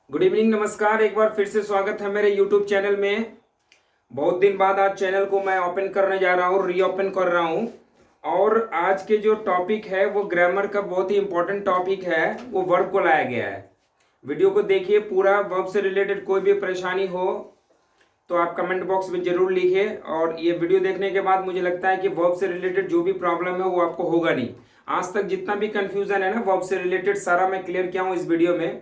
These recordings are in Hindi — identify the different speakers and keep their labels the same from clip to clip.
Speaker 1: गुड इवनिंग, नमस्कार। एक बार फिर से स्वागत है मेरे यूट्यूब चैनल में। बहुत दिन बाद आज चैनल को मैं ओपन करने जा रहा हूँ, रीओपन कर रहा हूँ। और आज के जो टॉपिक है वो ग्रामर का बहुत ही इंपॉर्टेंट टॉपिक है, वो वर्ब को लाया गया है। वीडियो को देखिए पूरा। वर्ब से रिलेटेड कोई भी परेशानी हो तो आप कमेंट बॉक्स में जरूर लिखिए। और ये वीडियो देखने के बाद मुझे लगता है कि वर्ब से रिलेटेड जो भी प्रॉब्लम है वो आपको होगा नहीं। आज तक जितना भी कंफ्यूजन है ना वर्ब से रिलेटेड, सारा मैं क्लियर किया हूँ इस वीडियो में।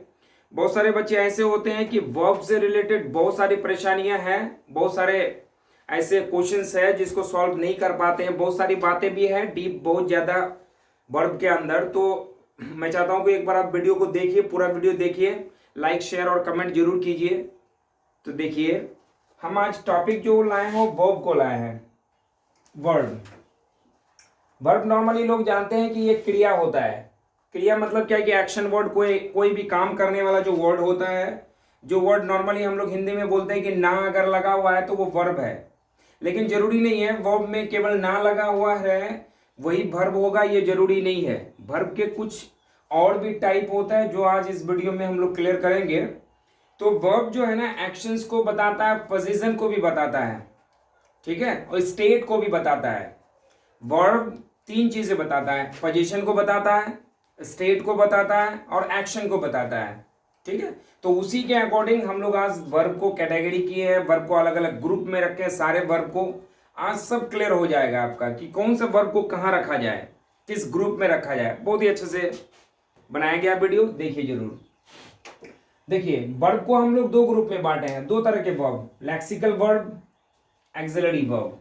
Speaker 1: बहुत सारे बच्चे ऐसे होते हैं कि वर्ब से रिलेटेड बहुत सारी परेशानियां हैं, बहुत सारे ऐसे क्वेश्चंस है जिसको सॉल्व नहीं कर पाते हैं, बहुत सारी बातें भी हैं डीप, बहुत ज़्यादा वर्ब के अंदर। तो मैं चाहता हूं कि एक बार आप वीडियो को देखिए, पूरा वीडियो देखिए, लाइक शेयर और कमेंट जरूर कीजिए। तो देखिए, हम आज टॉपिक जो लाए हैं वो वर्ब को लाए हैं। वर्ब वर्ब नॉर्मली लोग जानते हैं कि ये क्रिया होता है। क्रिया मतलब क्या है कि एक्शन वर्ड, कोई भी काम करने वाला जो वर्ड होता है। जो वर्ड नॉर्मली हम लोग हिंदी में बोलते हैं कि ना अगर लगा हुआ है तो वो वर्ब है, लेकिन जरूरी नहीं है वर्ब में केवल ना लगा हुआ है वही वर्ब होगा, ये जरूरी नहीं है। वर्ब के कुछ और भी टाइप होता है जो आज इस वीडियो में हम लोग क्लियर करेंगे। तो वर्ब जो है ना, एक्शंस को बताता है, पोजीशन को भी बताता है, ठीक है, और स्टेट को भी बताता है। वर्ब तीन चीजें बताता है, पोजीशन को बताता है, स्टेट को बताता है और एक्शन को बताता है, ठीक है। तो उसी के अकॉर्डिंग हम लोग आज वर्ब को कैटेगरी किए हैं, वर्ब को अलग अलग ग्रुप में रखे हैं। सारे वर्ब को आज सब क्लियर हो जाएगा आपका कि कौन से वर्ब को कहाँ रखा जाए, किस ग्रुप में रखा जाए। बहुत ही अच्छे से बनाया गया वीडियो, देखिए जरूर। देखिए, वर्ब को हम लोग दो ग्रुप में बांटे हैं, दो तरह के verb, lexical verb, axillary verb.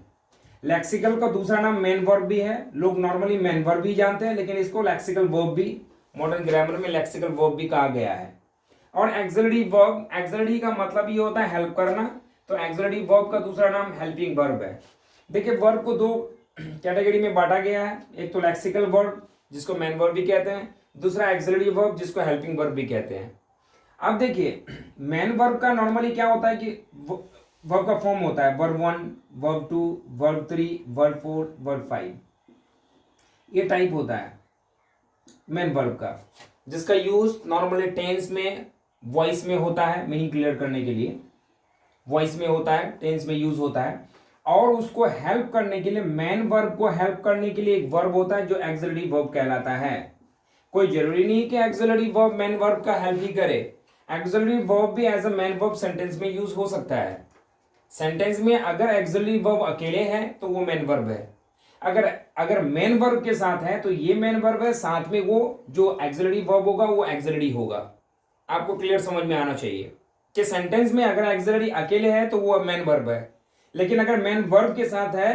Speaker 1: Lexical का दूसरा नाम मेन वर्ब भी है, लोग नॉर्मली मेन वर्ब भी जानते हैं, लेकिन इसको लेक्सिकल वर्ब भी मॉडर्न ग्रामर में लेक्सिकल वर्ब भी कहा गया है। और एक्सिलरी वर्ब, एक्सिलरी का मतलब ये होता है हेल्प करना, तो एक्सिलरी वर्ब का दूसरा नाम हेल्पिंग वर्ब है। देखिए, वर्ब को दो कैटेगरी में बांटा गया है, एक तो लेक्सिकल वर्ब जिसको मेन वर्ब भी कहते हैं, दूसरा एक्सिलरी वर्ब जिसको हेल्पिंग वर्ब भी कहते हैं। अब देखिए, मेन वर्ब का नॉर्मली क्या होता है कि वर्ब का फॉर्म होता है verb 1, verb 2, verb 3, verb 4, verb 5, ये टाइप होता है मेन वर्ब का, जिसका यूज नॉर्मली टेंस में, वॉइस में होता है। मीनिंग क्लियर करने के लिए वॉइस में होता है, टेंस में यूज होता है। और उसको हेल्प करने के लिए, मेन वर्ब को हेल्प करने के लिए एक वर्ब होता है जो एक्सिलरी वर्ब कहलाता है। कोई जरूरी नहीं कि एक्सिलरी वर्ब मेन वर्ब का हेल्प ही करे। एक्सिलरी वर्ब भी as a main verb sentence में यूज हो सकता है। सेंटेंस में अगर एक्सिलरी वर्ब अकेले है तो वो मेन वर्ब है, अगर मेन वर्ब के साथ है तो ये मेन वर्ब है, साथ में वो जो एक्सिलरी वर्ब होगा वो एक्सिलरी होगा। आपको क्लियर समझ में आना चाहिए कि सेंटेंस में अगर एक्सिलरी अकेले है तो वो मेन वर्ब है, लेकिन अगर मेन वर्ब के साथ है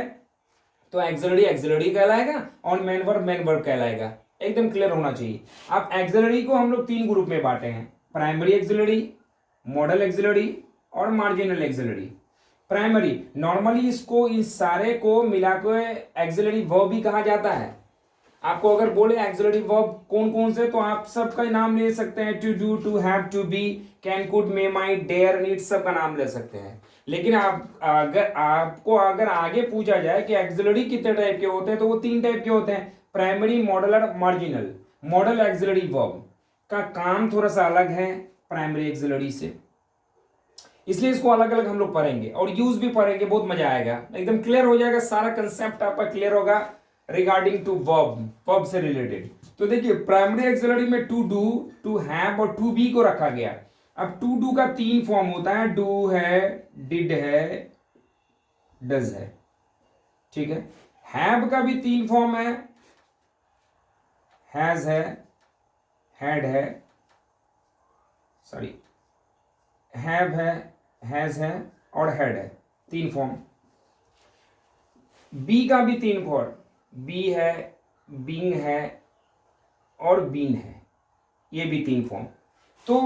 Speaker 1: तो एक्सिलरी एक्सिलरी कहलाएगा और मेन वर्ब कहलाएगा। एकदम क्लियर होना चाहिए। अब एक्सिलरी को हम लोग तीन ग्रुप में बांटे हैं, प्राइमरी एक्सिलरी, मॉडल एक्सिलरी और मार्जिनल एक्सिलरी। प्राइमरी नॉर्मली इसको, इस सारे को मिलाकर एक्सिलरी वर्ब भी कहा जाता है। आपको अगर बोले एक्सिलरी वर्ब कौन कौन से, तो आप सबका नाम ले सकते हैं, to do, to have, to be, can, could, may, might, dare, need, सबका नाम ले सकते हैं। लेकिन आपको अगर आगे पूछा जाए कि एक्सिलरी कितने टाइप के होते हैं, तो वो तीन टाइप के होते हैं, प्राइमरी, मॉडल और मार्जिनल। मॉडल एक्सिलरी वर्ब का काम थोड़ा सा अलग है प्राइमरी एक्सिलरी से, इसलिए इसको अलग अलग हम लोग पढ़ेंगे और यूज भी पढ़ेंगे। बहुत मजा आएगा, एकदम क्लियर हो जाएगा, सारा कंसेप्ट आपका क्लियर होगा रिगार्डिंग टू वर्ब से रिलेटेड। तो देखिए, प्राइमरी एक्सिलरी में टू डू, टू हैव और टू बी को रखा गया। अब टू डू का तीन फॉर्म होता है, डू है, डिड है, डज है, ठीक है। हैव का भी तीन फॉर्म है, हैज है, हैड है, सॉरी, हैव है, हैज है और हैड है, तीन फॉर्म। बी का भी तीन फॉर्म, बी है, बीइंग है और बीन है, ये भी तीन फॉर्म। तो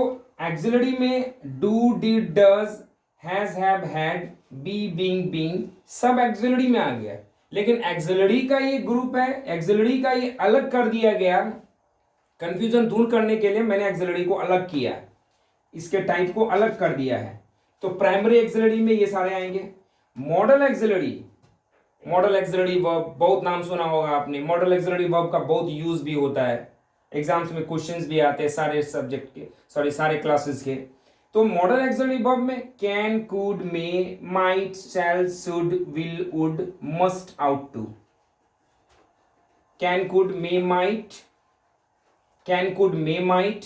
Speaker 1: एक्सिलरी में do, did, does, has, have, had, be, being, being सब एक्सिलरी में आ गया। लेकिन एक्सिलरी का ये ग्रुप है, एक्सिलरी का ये अलग कर दिया गया। कंफ्यूजन दूर करने के लिए मैंने एक्सिलरी को अलग किया, इसके टाइप को अलग कर दिया है। तो प्राइमरी एक्सिलरी में ये सारे आएंगे। Model axillary, modal auxiliary verb बहुत नाम सुना होगा आपने। मॉडल एक्सिलरी वर्ब का बहुत यूज भी होता है, एग्जाम्स में क्वेश्चंस भी आते हैं सारे सब्जेक्ट के, सॉरी सारे क्लासेस के। तो मॉडल एक्सिलरी वर्ब में can, could, may, might, shall, should, will, would, must, ought to. Can, could, may, might, can, could, may, might,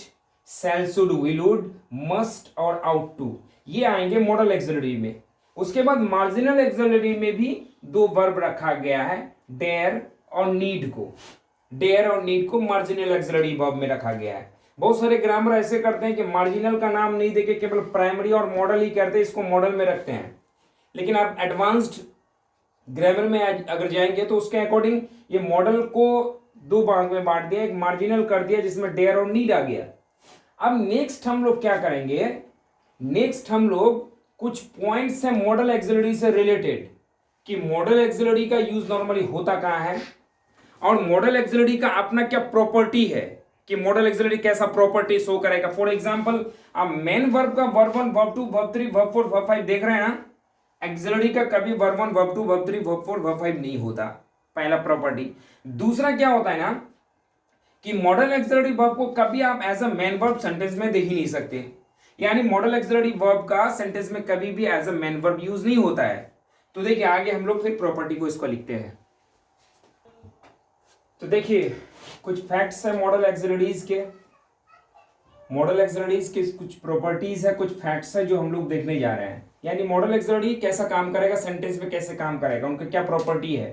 Speaker 1: shall, should, will, would, must और आउट टू, ये आएंगे मॉडल एक्सिलरी में। उसके बाद मार्जिनल एक्सिलरी में भी दो वर्ब रखा गया है, डेयर और नीड को। डेयर और नीड को मार्जिनल एक्सिलरी वर्ब में रखा गया है। बहुत सारे ग्रामर ऐसे करते हैं कि मार्जिनल का नाम नहीं देके केवल प्राइमरी और मॉडल ही करते हैं, इसको मॉडल में रखते हैं। लेकिन आप एडवांस्ड ग्रामर में अगर जाएंगे तो उसके अकॉर्डिंग ये मॉडल को दो भाग में बांट दिया, एक मार्जिनल कर दिया जिसमें डेयर और नीड आ गया। अब नेक्स्ट हम लोग क्या करेंगे, नेक्स्ट हम लोग कुछ पॉइंट्स है मॉडल एक्सिलरी से रिलेटेड, कि मॉडल एक्सिलरी का यूज नॉर्मली होता कहां है और मॉडल एक्सिलरी का अपना क्या प्रॉपर्टी है, कि मॉडल एक्सिलरी कैसा प्रॉपर्टी शो करेगा। फॉर एग्जांपल आप मेन वर्ब का verb 1 verb 2 verb 3 verb 4 verb 5 देख रहे हैं ना, एक्सिलरी का कभी verb 1 verb 2 verb 3 verb 4 verb 5 नहीं होता, पहला प्रॉपर्टी। दूसरा क्या होता है ना कि मॉडल एक्सिलरी वर्ब को कभी आप as a main verb sentence में देख ही नहीं सकते, यानी मॉडल एक्सिलरी वर्ब का सेंटेंस में कभी भी as a main verb use नहीं होता है। तो देखिए आगे हम लोग फिर प्रॉपर्टी को इसको लिखते हैं। तो देखिए कुछ फैक्ट्स है मॉडल एक्सिलरीज के, मॉडल एक्सिलरीज के कुछ प्रॉपर्टीज है, कुछ फैक्ट्स है जो हम लोग देखने जा रहे हैं, यानी मॉडल एक्सिलरी कैसा काम करेगा, सेंटेंस में कैसे काम करेगा, उनका क्या प्रॉपर्टी है।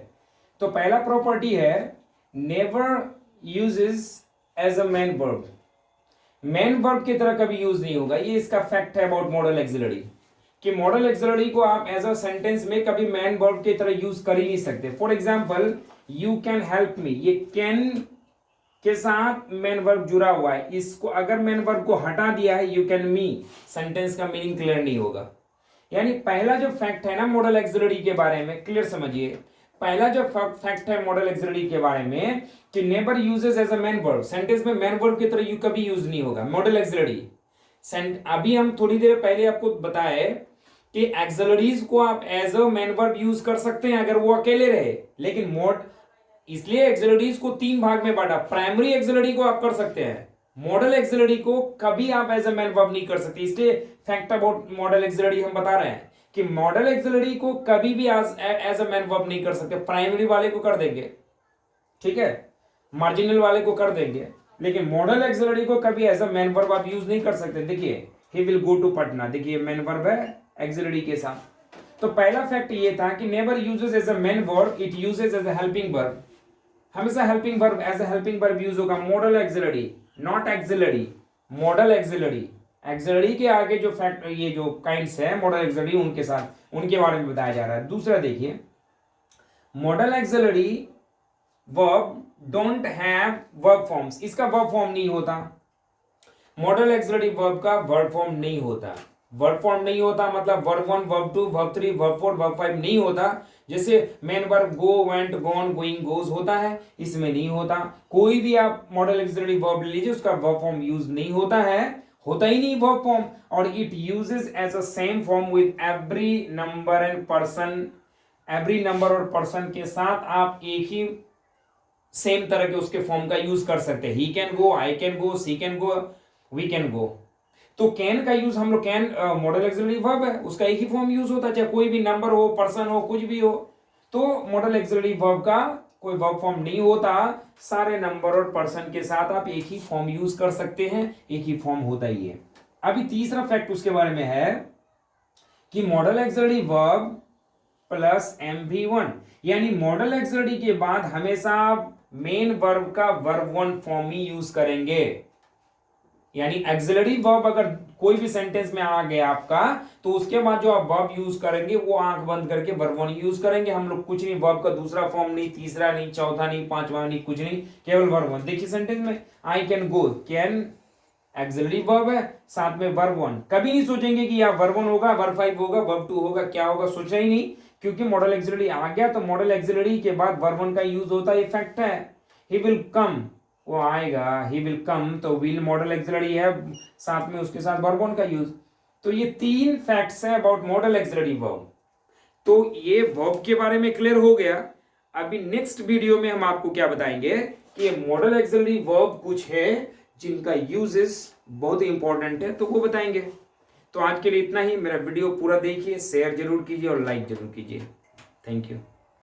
Speaker 1: तो पहला प्रॉपर्टी है never uses as a main verb, main verb की तरह कभी यूज नहीं होगा। ये इसका फैक्ट है अबाउट मॉडल एक्सिलरी, कि मॉडल एक्सिलरी को आप एज अ सेंटेंस में कभी मेन वर्ब की तरह यूज कर ही नहीं सकते। For example you can help me, ये कैन के साथ मेन वर्ब जुड़ा हुआ है, इसको अगर मेन वर्ब को हटा दिया है यू कैन मी, सेंटेंस का मीनिंग क्लियर नहीं होगा। यानी पहला जो फैक्ट है ना मॉडल एक्सिलरी के बारे में, क्लियर समझिए, पहला जो फैक्ट है मॉडल एक्सिलरी के बारे में कि never uses as a main verb, sentence में मेन वर्ब की तरह यू कभी यूज नहीं होगा मॉडल एक्सिलरी। अभी हम थोड़ी देर पहले आपको बताए कि एक्सिलरीज को आप as a main verb use कर सकते हैं अगर वो अकेले रहे, लेकिन इसलिए एक्सिलरीज को तीन भाग में बांटा। प्राइमरी एक्सिलरी को आप कर सकते हैं, मॉडल एक्सिलरी को कभी आप एज अ मेन वर्ब नहीं कर सकते। इसलिए फैक्ट अबाउट मॉडल एक्सिलरी हम बता रहे हैं कि मॉडल एक्सिलरी को कभी भी एज अ मेन वर्ब नहीं कर सकते। प्राइमरी वाले को कर देंगे, ठीक है, मार्जिनल वाले को कर देंगे, लेकिन मॉडल एक्सिलरी को कभी एज अ मेन वर्ब आप यूज नहीं कर सकते। देखिए he will go to Patna, देखिए मेन वर्ब है एक्सिलरी के साथ। तो पहला फैक्ट ये था कि never uses as a main verb, it uses as a helping verb, हमेशा helping verb as a helping verb use होगा। Modal auxiliary not auxiliary, modal auxiliary, auxiliary के आगे जो फैक्ट ये जो काइंड्स है मॉडल एक्सिलरी उनके साथ उनके बारे में बताया जा रहा है। दूसरा देखिए model auxiliary verb don't have verb forms, इसका वर्ब फॉर्म नहीं होता, मॉडल एक्सिलरी वर्ब का वर्ब फॉर्म नहीं होता। वर्ब फॉर्म नहीं होता मतलब verb 1 verb 2 verb 3 verb 4 verb 5 नहीं होता। जैसे मेन वर्ब गो, वेंट, गॉन, गोइंग, गोज होता है, इसमें नहीं होता। कोई भी आप मॉडल एक्सिलरी वर्ब लीजिए उसका वर्ब फॉर्म यूज नहीं होता है, होता ही नहीं वर्ब फॉर्म। और it uses as a same form with every number and person, every number और पर्सन के साथ आप एक ही सेम तरह के उसके फॉर्म का यूज कर सकते हैं। He can go, I can go, she can go, we can go. तो कैन का यूज हम लोग, कैन मॉडल एक्सिलरी वर्ब है, उसका एक ही फॉर्म यूज होता है, चाहे कोई भी नंबर हो, पर्सन हो, कुछ भी हो। तो मॉडल एक्सिलरी वर्ब का कोई वर्ब फॉर्म नहीं होता, सारे नंबर और पर्सन के साथ आप एक ही फॉर्म यूज कर सकते हैं, एक ही फॉर्म होता ही है। अभी तीसरा फैक्ट उसके बारे में है कि model auxiliary verb plus MV1, यानी मॉडल एक्सिलरी के बाद हमेशा आप मेन वर्ब का वर्ब 1 फॉर्म ही यूज करेंगे। यानी एक्सिलरी वर्ब अगर कोई भी सेंटेंस में आ गया आपका तो उसके बाद जो आप वर्ब यूज करेंगे वो आंख बंद करके वर्ब 1 यूज करेंगे। हम लोग कुछ नहीं, वर्ब का दूसरा फॉर्म नहीं, तीसरा नहीं, चौथा नहीं, पांचवा नहीं, कुछ नहीं, केवल वर्ब 1। देखिए सेंटेंस में आई can go, can axillary verb है, साथ में वर्ब 1। कभी नहीं सोचेंगे कि यहाँ वर्ब 1 होगा, वर्ब 5 होगा, वर्ब 2 होगा, क्या होगा, सोचा ही नहीं, क्योंकि मॉडल एक्सिलरी आ गया तो मॉडल एक्सिलरी के बाद वर्ब 1 का यूज होता है, ये फैक्ट है। ही विल कम, वो आएगा, ही विल कम, तो विल मॉडल एक्सिलरी है, साथ में उसके साथ वर्ब 1 का यूज। तो ये तीन फैक्ट्स हैं अबाउट मॉडल एक्सिलरी वर्ब। तो ये वर्ब के बारे में क्लियर हो गया। अभी नेक्स्ट वीडियो में हम आपको क्या बताएंगे कि मॉडल एक्सिलरी वर्ब कुछ है जिनका यूजेस बहुत ही इंपॉर्टेंट है, तो वो बताएंगे। तो आज के लिए इतना ही। मेरा वीडियो पूरा देखिए, शेयर जरूर कीजिए और लाइक जरूर कीजिए। Thank you.